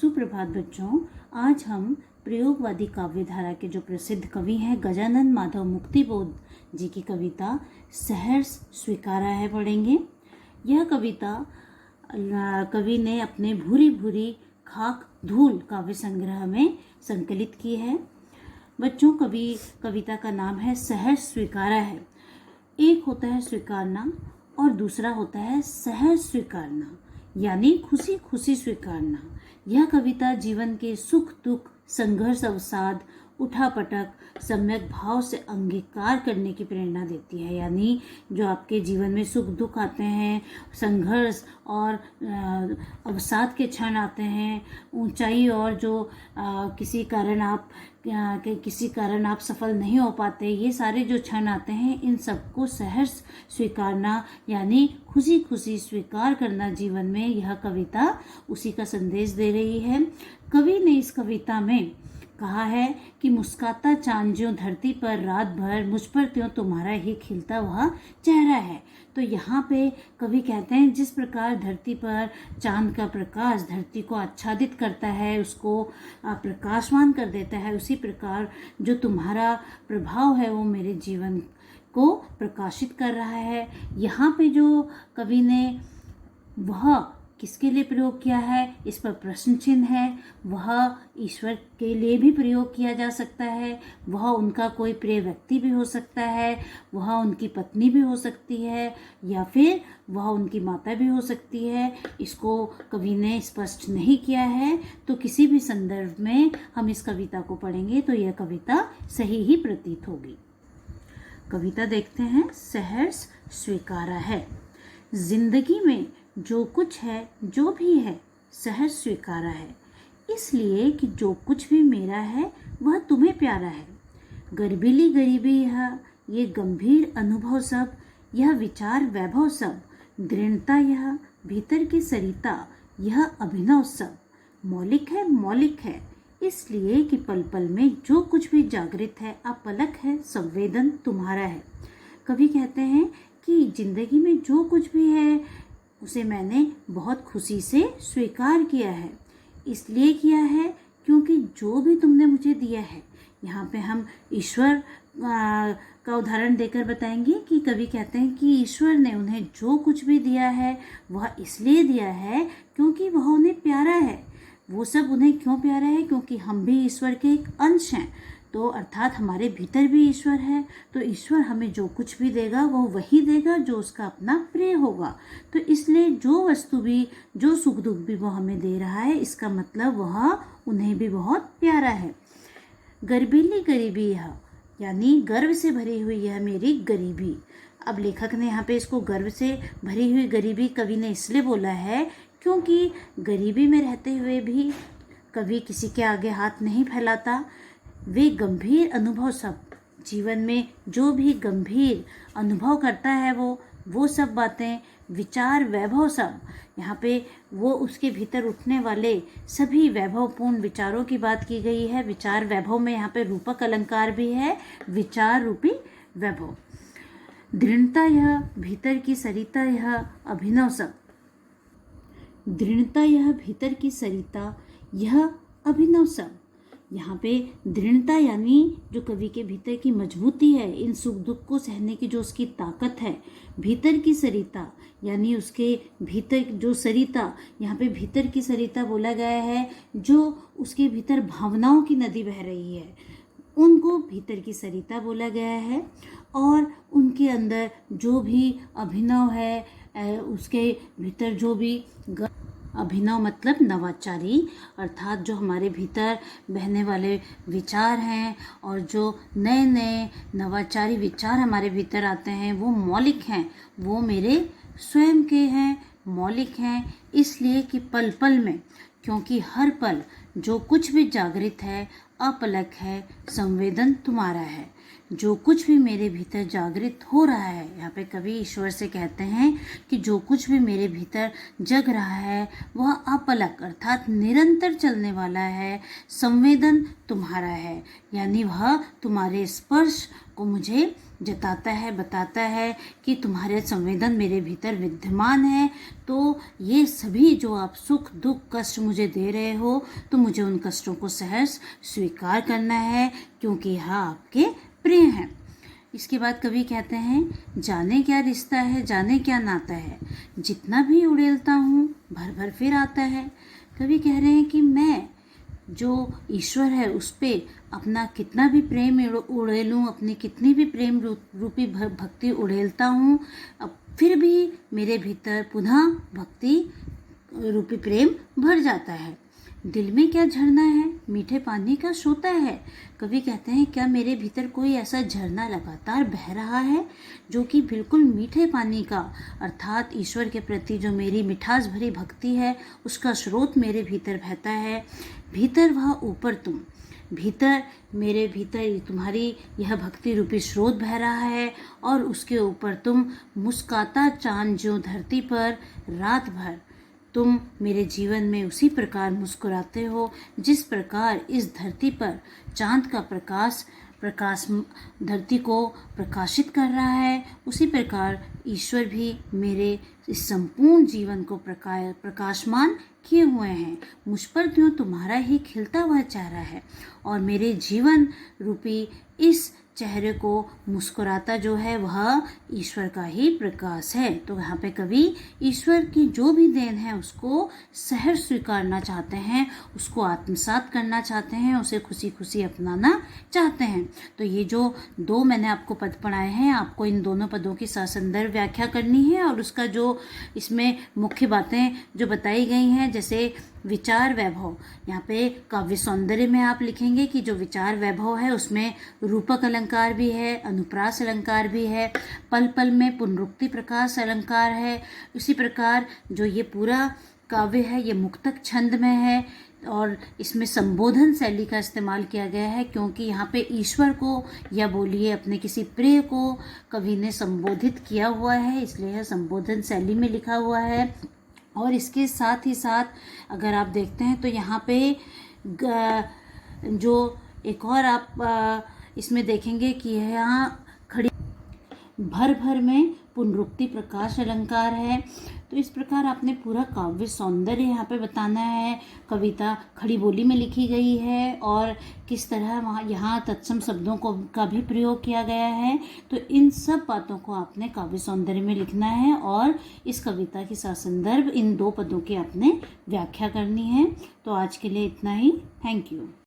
सुप्रभात बच्चों। आज हम प्रयोगवादी काव्य धारा के जो प्रसिद्ध कवि हैं गजानन माधव मुक्तिबोध जी की कविता सहर्ष स्वीकारा है पढ़ेंगे। यह कविता कवि ने अपने भूरी भूरी खाक धूल काव्य संग्रह में संकलित की है। बच्चों, कविता का नाम है सहर्ष स्वीकारा है। एक होता है स्वीकारना और दूसरा होता है सहर्ष स्वीकारना, यानी खुशी खुशी स्वीकारना। यह कविता जीवन के सुख दुख, संघर्ष अवसाद, उठापटक सम्यक भाव से अंगीकार करने की प्रेरणा देती है। यानी जो आपके जीवन में सुख दुख आते हैं, संघर्ष और अवसाद के क्षण आते हैं, ऊंचाई और जो किसी कारण आप सफल नहीं हो पाते, ये सारे जो क्षण आते हैं, इन सबको सहर्ष स्वीकारना यानी खुशी खुशी स्वीकार करना जीवन में, यह कविता उसी का संदेश दे रही है। कवि ने इस कविता में कहा है कि मुस्काता चांद ज्यों धरती पर रात भर, मुझ पर त्यों तुम्हारा ही खिलता वह चेहरा है। तो यहाँ पे कवि कहते हैं जिस प्रकार धरती पर चांद का प्रकाश धरती को आच्छादित करता है, उसको प्रकाशवान कर देता है, उसी प्रकार जो तुम्हारा प्रभाव है वो मेरे जीवन को प्रकाशित कर रहा है। यहाँ पे जो कवि ने वह किसके लिए प्रयोग किया है, इस पर प्रश्न चिन्ह है। वह ईश्वर के लिए भी प्रयोग किया जा सकता है, वह उनका कोई प्रिय व्यक्ति भी हो सकता है, वह उनकी पत्नी भी हो सकती है, या फिर वह उनकी माता भी हो सकती है। इसको कवि ने स्पष्ट नहीं किया है, तो किसी भी संदर्भ में हम इस कविता को पढ़ेंगे तो यह कविता सही ही प्रतीत होगी। कविता देखते हैं। सहर्ष स्वीकारा है। जिंदगी में जो कुछ है, जो भी है, सहर्ष स्वीकारा है, इसलिए कि जो कुछ भी मेरा है वह तुम्हें प्यारा है। गर्बीली गरीबी यह, ये गंभीर अनुभव सब, यह विचार वैभव सब, दृढ़ता यह, भीतर की सरिता, यह अभिनव सब, मौलिक है, इसलिए कि पल पल में जो कुछ भी जागृत है, अपलक है, संवेदन तुम्हारा है। कवि कहते हैं कि जिंदगी में जो कुछ भी है उसे मैंने बहुत खुशी से स्वीकार किया है। इसलिए किया है क्योंकि जो भी तुमने मुझे दिया है, यहाँ पे हम ईश्वर का उदाहरण देकर बताएंगे कि कवि कहते हैं कि ईश्वर ने उन्हें जो कुछ भी दिया है वह इसलिए दिया है क्योंकि वह उन्हें प्यारा है। वो सब उन्हें क्यों प्यारा है? क्योंकि हम भी ईश्वर के एक अंश हैं, तो अर्थात हमारे भीतर भी ईश्वर है। तो ईश्वर हमें जो कुछ भी देगा वो वही देगा जो उसका अपना प्रिय होगा। तो इसलिए जो वस्तु भी, जो सुख दुख भी वो हमें दे रहा है, इसका मतलब वह उन्हें भी बहुत प्यारा है। गर्बीली गरीबी यह, यानी गर्व से भरी हुई यह मेरी गरीबी। अब लेखक ने यहाँ पे इसको गर्व से भरी हुई गरीबी कवि ने इसलिए बोला है क्योंकि गरीबी में रहते हुए भी कवि किसी के आगे हाथ नहीं फैलाता। वे गंभीर अनुभव सब, जीवन में जो भी गंभीर अनुभव करता है वो सब बातें, विचार वैभव सब, यहाँ पे वो उसके भीतर उठने वाले सभी वैभवपूर्ण विचारों की बात की गई है। विचार वैभव में यहाँ पे रूपक अलंकार भी है, विचार रूपी वैभव। दृढ़ता यह, भीतर की सरिता यह, अभिनव सब। दृढ़ता यह, भीतर की सरिता यह, अभिनव सब। यहाँ पे दृढ़ता यानी जो कवि के भीतर की मजबूती है, इन सुख दुख को सहने की जो उसकी ताकत है। भीतर की सरिता यानी उसके भीतर जो सरिता, यहाँ पे भीतर की सरिता बोला गया है, जो उसके भीतर भावनाओं की नदी बह रही है, उनको भीतर की सरिता बोला गया है। और उनके अंदर जो भी अभिनव है, उसके भीतर जो भी अभिनव मतलब नवाचारी, अर्थात जो हमारे भीतर बहने वाले विचार हैं और जो नए नए नवाचारी विचार हमारे भीतर आते हैं वो मौलिक हैं, वो मेरे स्वयं के हैं, मौलिक हैं। इसलिए कि पल पल में, क्योंकि हर पल जो कुछ भी जागृत है, अपलक है, संवेदन तुम्हारा है। जो कुछ भी मेरे भीतर जागृत हो रहा है, यहाँ पे कवि ईश्वर से कहते हैं कि जो कुछ भी मेरे भीतर जग रहा है वह अपलक अर्थात निरंतर चलने वाला है, संवेदन तुम्हारा है, यानी वह तुम्हारे स्पर्श को मुझे जताता है, बताता है कि तुम्हारे संवेदन मेरे भीतर विद्यमान है। तो ये सभी जो आप सुख दुख कष्ट मुझे दे रहे हो, तो मुझे उन कष्टों को सहर्ष स्वीकार करना है, क्योंकि यह आपके प्रिय हैं। इसके बाद कवि कहते हैं, जाने क्या रिश्ता है, जाने क्या नाता है, जितना भी उड़ेलता हूँ भर भर फिर आता है। कवि कह रहे हैं कि मैं जो ईश्वर है उस पे अपना कितना भी प्रेम उड़ेलूँ, अपनी कितनी भी प्रेम रूपी भक्ति उड़ेलता हूँ, अब फिर भी मेरे भीतर पुनः भक्ति रूपी प्रेम भर जाता है। दिल में क्या झरना है, मीठे पानी का सोता है। कवि कहते हैं, क्या मेरे भीतर कोई ऐसा झरना लगातार बह रहा है जो कि बिल्कुल मीठे पानी का अर्थात ईश्वर के प्रति जो मेरी मिठास भरी भक्ति है उसका स्रोत मेरे भीतर बहता है। भीतर वह ऊपर तुम, भीतर मेरे भीतर तुम्हारी यह भक्ति रूपी स्रोत बह रहा है और उसके ऊपर तुम मुस्काता चांद जो धरती पर रात भर तुम मेरे जीवन में उसी प्रकार मुस्कुराते हो जिस प्रकार इस धरती पर चांद का प्रकाश धरती को प्रकाशित कर रहा है, उसी प्रकार ईश्वर भी मेरे इस संपूर्ण जीवन को प्रकाशमान किए हुए हैं। मुझ पर क्यों तुम्हारा ही खिलता हुआ चेहरा है और मेरे जीवन रूपी इस चेहरे को मुस्कुराता जो है वह ईश्वर का ही प्रकाश है। तो यहाँ पे कवि ईश्वर की जो भी देन है उसको सहर्ष स्वीकारना चाहते हैं, उसको आत्मसात करना चाहते हैं, उसे खुशी खुशी अपनाना चाहते हैं। तो ये जो दो मैंने आपको पद पढ़ाए हैं, आपको इन दोनों पदों की ससंदर्भ व्याख्या करनी है और उसका जो इसमें मुख्य बातें जो बताई गई हैं, जैसे विचार वैभव, यहाँ पे काव्य सौंदर्य में आप लिखेंगे कि जो विचार वैभव है उसमें रूपक अलंकार भी है, अनुप्रास अलंकार भी है, पल पल में पुनरुक्ति प्रकाश अलंकार है। इसी प्रकार जो ये पूरा काव्य है ये मुक्तक छंद में है और इसमें संबोधन शैली का इस्तेमाल किया गया है, क्योंकि यहाँ पे ईश्वर को या बोलिए अपने किसी प्रिय को कवि ने संबोधित किया हुआ है, इसलिए यह संबोधन शैली में लिखा हुआ है। और इसके साथ ही साथ अगर आप देखते हैं तो यहाँ पे जो एक और आप इसमें देखेंगे कि यहाँ खड़ी भर भर में पुनरुक्ति प्रकाश अलंकार है। तो इस प्रकार आपने पूरा काव्य सौंदर्य यहाँ पे बताना है। कविता खड़ी बोली में लिखी गई है और किस तरह वहाँ यहाँ तत्सम शब्दों का भी प्रयोग किया गया है। तो इन सब बातों को आपने काव्य सौंदर्य में लिखना है और इस कविता की ससंदर्भ इन दो पदों की आपने व्याख्या करनी है। तो आज के लिए इतना ही। Thank you.